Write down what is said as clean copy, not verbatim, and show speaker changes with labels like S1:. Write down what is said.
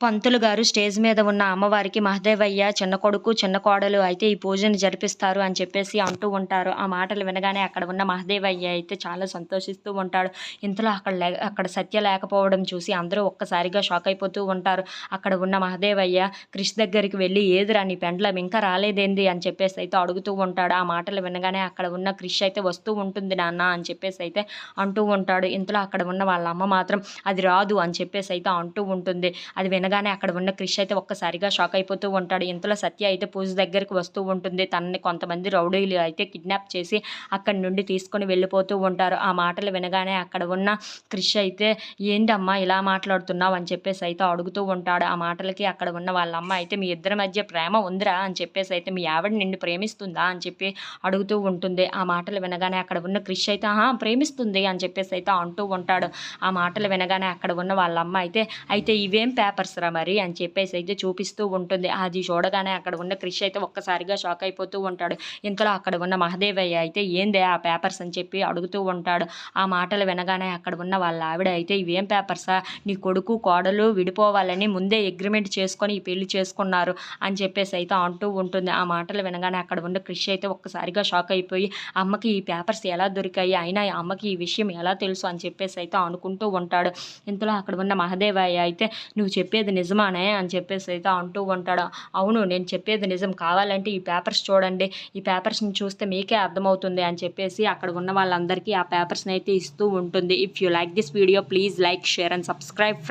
S1: పంతులు గారు స్టేజ్ మీద ఉన్న అమ్మవారికి మహదేవయ్య చిన్న కొడుకు, చిన్న కోడలు అయితే ఈ పూజను జరిపిస్తారు అని చెప్పేసి అంటూ ఉంటారు. ఆ మాటలు వినగానే అక్కడ ఉన్న మహదేవయ్య అయితే చాలా సంతోషిస్తూ ఉంటాడు. ఇంతలో అక్కడ సత్య లేకపోవడం చూసి అందరూ ఒక్కసారిగా షాక్ అయిపోతూ ఉంటారు. అక్కడ ఉన్న మహదేవయ్య క్రిష్ దగ్గరికి వెళ్ళి, "ఏదిరా నీ పెండ్లం ఇంకా రాలేదేంది?" అని చెప్పేసి అయితే అడుగుతూ ఉంటాడు. ఆ మాటలు వినగానే అక్కడ ఉన్న క్రిష్ అయితే, "వస్తూ ఉంటుంది నాన్న" అని చెప్పేసి అయితే అంటూ ఉంటాడు. ఇంతలో అక్కడ ఉన్న వాళ్ళ అమ్మ మాత్రం, "అది రాదు" అని చెప్పేసి అయితే అంటూ ఉంటుంది. అది వినగానే అక్కడ ఉన్న క్రిష్ అయితే ఒక్కసారిగా షాక్ అయిపోతూ ఉంటాడు. ఇంతలో సత్య అయితే పూజ దగ్గరికి వస్తూ ఉంటుంది. తనని కొంతమంది రౌడీలు అయితే కిడ్నాప్ చేసి అక్కడి నుండి తీసుకొని వెళ్ళిపోతూ ఉంటారు. ఆ మాటలు వినగానే అక్కడ ఉన్న క్రిష్ అయితే, "ఏంటమ్మా ఇలా మాట్లాడుతున్నావు" అని చెప్పేసి అయితే అడుగుతూ ఉంటాడు. ఆ మాటలకి అక్కడ ఉన్న వాళ్ళ అమ్మ అయితే, "మీ ఇద్దరి మధ్య ప్రేమ ఉందిరా" అని చెప్పేసి అయితే, "మీ ఆవిడ నిన్ను ప్రేమిస్తుందా" అని చెప్పి అడుగుతూ ఉంటుంది. ఆ మాటలు వినగానే అక్కడ ఉన్న క్రిష్ అయితే, "ఆహా, ప్రేమిస్తుంది" అని చెప్పేసి అయితే అంటూ ఉంటాడు. ఆ మాటలు వినగానే అక్కడ ఉన్న వాళ్ళ అమ్మ అయితే, "అయితే ఇవేం పేపర్స్ రా మరి" అని చెప్పేసి అయితే చూపిస్తూ ఉంటుంది. అది చూడగానే అక్కడ ఉన్న క్రిష్ అయితే ఒక్కసారిగా షాక్ అయిపోతూ ఉంటాడు. ఇంతలో అక్కడ ఉన్న మహదేవయ్య అయితే, "ఏందే ఆ పేపర్స్" అని చెప్పి అడుగుతూ ఉంటాడు. ఆ మాటలు వినగానే అక్కడ ఉన్న వాళ్ళ ఆవిడ అయితే, "ఇవేం పేపర్సా? నీ కొడుకు కోడలు విడిపోవాలని ముందే అగ్రిమెంట్ చేసుకొని ఈ పెళ్లి చేసుకున్నారు" అని చెప్పేసి అయితే అంటూ ఉంటుంది. ఆ మాటలు వినగానే అక్కడ ఉన్న క్రిష్ అయితే ఒక్కసారిగా షాక్ అయిపోయి, అమ్మకి ఈ పేపర్స్ ఎలా దొరికాయి, అయినా అమ్మకి ఈ విషయం ఎలా తెలుసు అని చెప్పేసి అయితే అనుకుంటూ ఉంటాడు. ఇంతలో అక్కడ ఉన్న మహదేవయ్య అయితే, "నువ్వు చెప్పేది నిజమానే" అని చెప్పేసి అయితే అంటూ ఉంటాడు. "అవును, నేను చెప్పేది నిజం. కావాలంటే ఈ పేపర్స్ చూడండి. ఈ పేపర్స్‌ని చూస్తే మీకే అర్థమవుతుంది" అని చెప్పేసి అక్కడ ఉన్న వాళ్ళందరికీ ఆ పేపర్స్‌ని అయితే ఇస్తూ ఉంటుంది. If you like this video, please like, share and subscribe.